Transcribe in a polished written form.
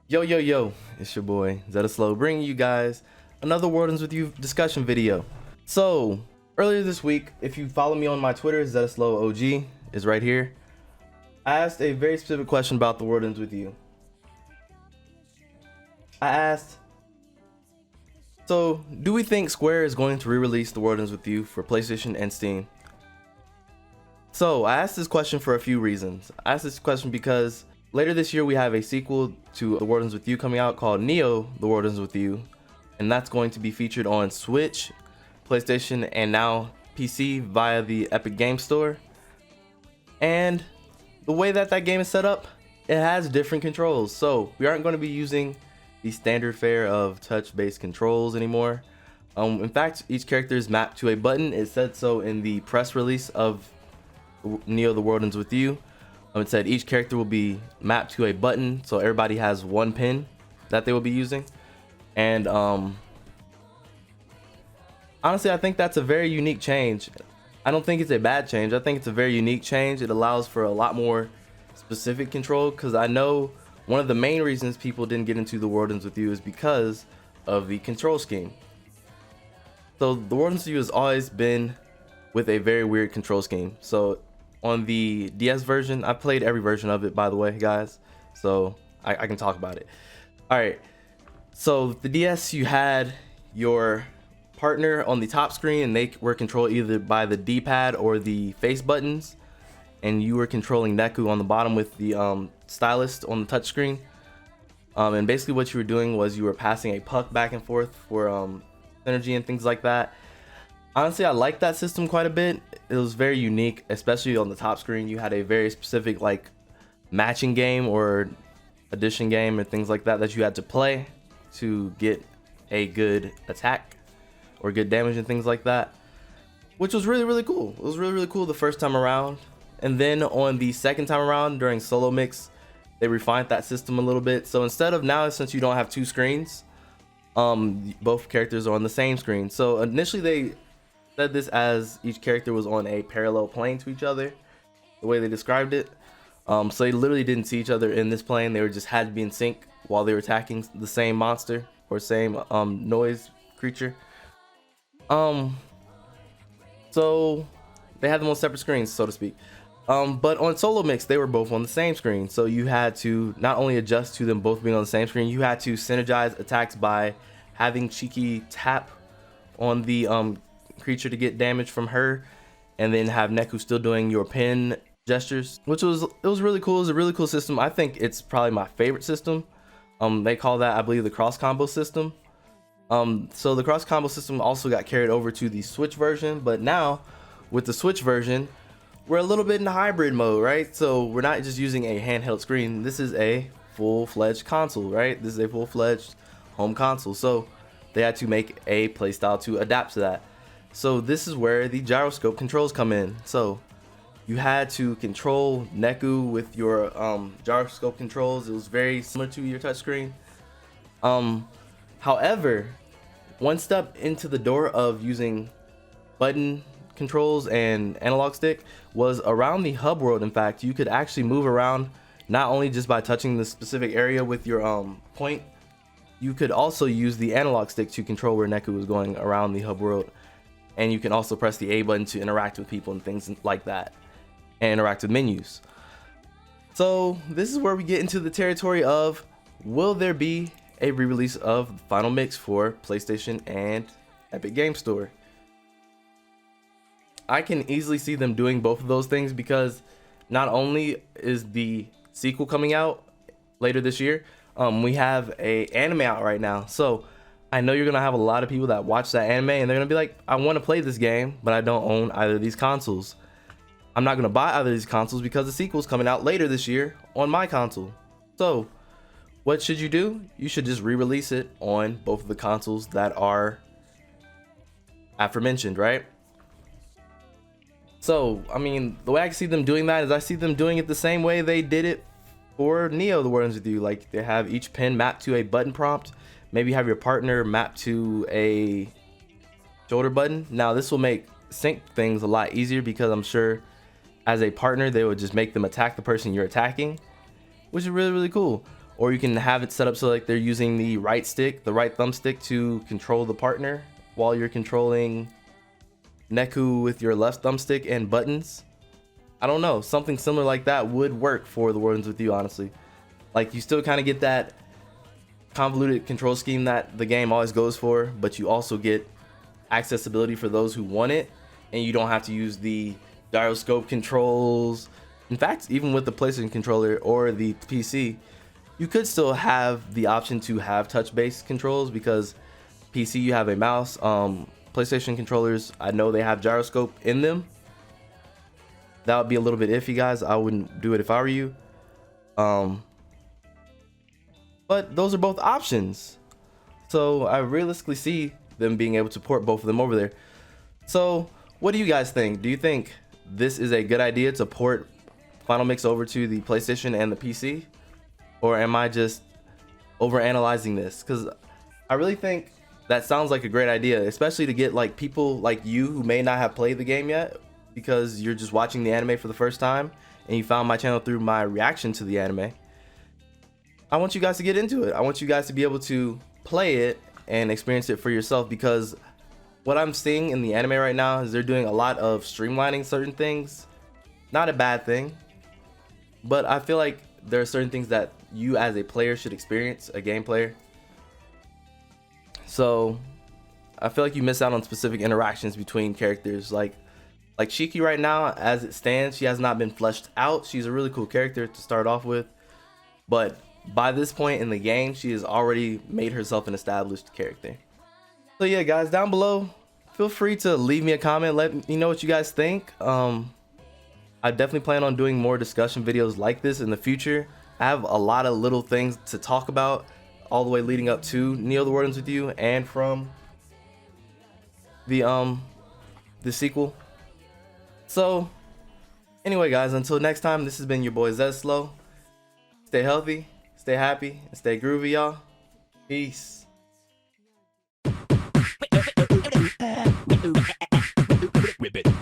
Yo, yo, yo, it's your boy, Slow, bringing you guys another Wardens with You discussion video. So, earlier this week, if you follow me on my Twitter, Slow OG is right here. I asked a very specific question about the Wardens with You. I asked, so do we think Square is going to re-release the Wardens with You for PlayStation and Steam? So, I asked this question for a few reasons. I asked this question because later this year, we have a sequel to The Wardens with You coming out called Neo: The Wardens with You, and that's going to be featured on Switch, PlayStation, and now PC via the Epic Game Store. And the way that game is set up, it has different controls, so we aren't going to be using the standard fare of touch-based controls anymore. In fact, each character is mapped to a button. It said so in the press release of Neo: The Wardens with You. It said each character will be mapped to a button, so everybody has one pin that they will be using. And honestly, I think that's a very unique change. I don't think it's a bad change. I think it's a very unique change. It allows for a lot more specific control, because I know one of the main reasons people didn't get into the Wardens with You is because of the control scheme. So the Wardens with You has always been with a very weird control scheme. So on the DS version, I played every version of it, by the way, guys, so I can talk about it. All right, so the DS, you had your partner on the top screen, and they were controlled either by the D-pad or the face buttons, and you were controlling Neku on the bottom with the stylus on the touch screen. And basically what you were doing was you were passing a puck back and forth for synergy and things like that. Honestly, I like that system quite a bit. It was very unique, especially on the top screen. You had a very specific like matching game or addition game and things like that you had to play to get a good attack or good damage and things like that, which was really cool. It was really cool the first time around. And then on the second time around during solo mix, they refined that system a little bit. So instead of now, since you don't have two screens, both characters are on the same screen. So initially they said this as each character was on a parallel plane to each other, the way they described it. So they literally didn't see each other in this plane. They were just had to be in sync while they were attacking the same monster or same noise creature. So they had them on separate screens, so to speak. But on solo mix, they were both on the same screen. So you had to not only adjust to them both being on the same screen, you had to synergize attacks by having Cheeky tap on the creature to get damage from her, and then have Neku still doing your pin gestures, which was really cool. It was a really cool system. I think it's probably my favorite system. They call that, I believe, the cross combo system. So the cross combo system also got carried over to the Switch version, but now with the Switch version, we're a little bit in hybrid mode, right? So we're not just using a handheld screen. This is a full-fledged console, right? This is a full-fledged home console. So they had to make a playstyle to adapt to that. So this is where the gyroscope controls come in. So you had to control Neku with your gyroscope controls. It was very similar to your touchscreen. However, one step into the door of using button controls and analog stick was around the hub world. In fact, you could actually move around not only just by touching the specific area with your point. You could also use the analog stick to control where Neku was going around the hub world. And you can also press the A button to interact with people and things like that, and interact with menus. So this is where we get into the territory of, will there be a re-release of Final Mix for PlayStation and Epic Game Store? I can easily see them doing both of those things, because not only is the sequel coming out later this year, we have a anime out right now. So I know you're gonna have a lot of people that watch that anime, and they're gonna be like, I want to play this game, but I don't own either of these consoles. I'm not gonna buy either of these consoles because the sequel's coming out later this year on my console. So what should you do? You should just re-release it on both of the consoles that are aforementioned, right? So I mean, the way I see them doing that is I see them doing it the same way they did it for Neo: The Wardens with You. Like, they have each pin mapped to a button prompt. Maybe have your partner mapped to a shoulder button. Now this will make sync things a lot easier, because I'm sure as a partner they would just make them attack the person you're attacking, which is really cool. or you can have it set up so like they're using the right thumbstick to control the partner while you're controlling Neku with your left thumbstick and buttons. I don't know, something similar like that would work for the Wardens with You, honestly. Like, you still kind of get that convoluted control scheme that the game always goes for, but you also get accessibility for those who want it, and you don't have to use the gyroscope controls. In fact, even with the PlayStation controller or the PC, you could still have the option to have touch-based controls, because PC you have a mouse. PlayStation controllers, I know they have gyroscope in them. That would be a little bit iffy, guys. I wouldn't do it if I were you. But those are both options, so I realistically see them being able to port both of them over there. So what do you guys think? Do you think this is a good idea to port Final Mix over to the PlayStation and the PC, or am I just overanalyzing this? Because I really think that sounds like a great idea, especially to get like people like you who may not have played the game yet because you're just watching the anime for the first time and you found my channel through my reaction to the anime. I want you guys to get into it. I want you guys to be able to play it and experience it for yourself, because what I'm seeing in the anime right now is they're doing a lot of streamlining certain things. Not a bad thing, but I feel like there are certain things that you as a player should experience, a game player. So I feel like you miss out on specific interactions between characters. Like Shiki right now, as it stands, she has not been fleshed out. She's a really cool character to start off with, but by this point in the game, she has already made herself an established character. So yeah, guys, down below, feel free to leave me a comment. Let me know what you guys think. I definitely plan on doing more discussion videos like this in the future. I have a lot of little things to talk about all the way leading up to Neo the Wardens with You and from the sequel. So anyway, guys, until next time, this has been your boy Zeslow. Stay healthy, stay happy, and stay groovy, y'all. Peace. Whip it.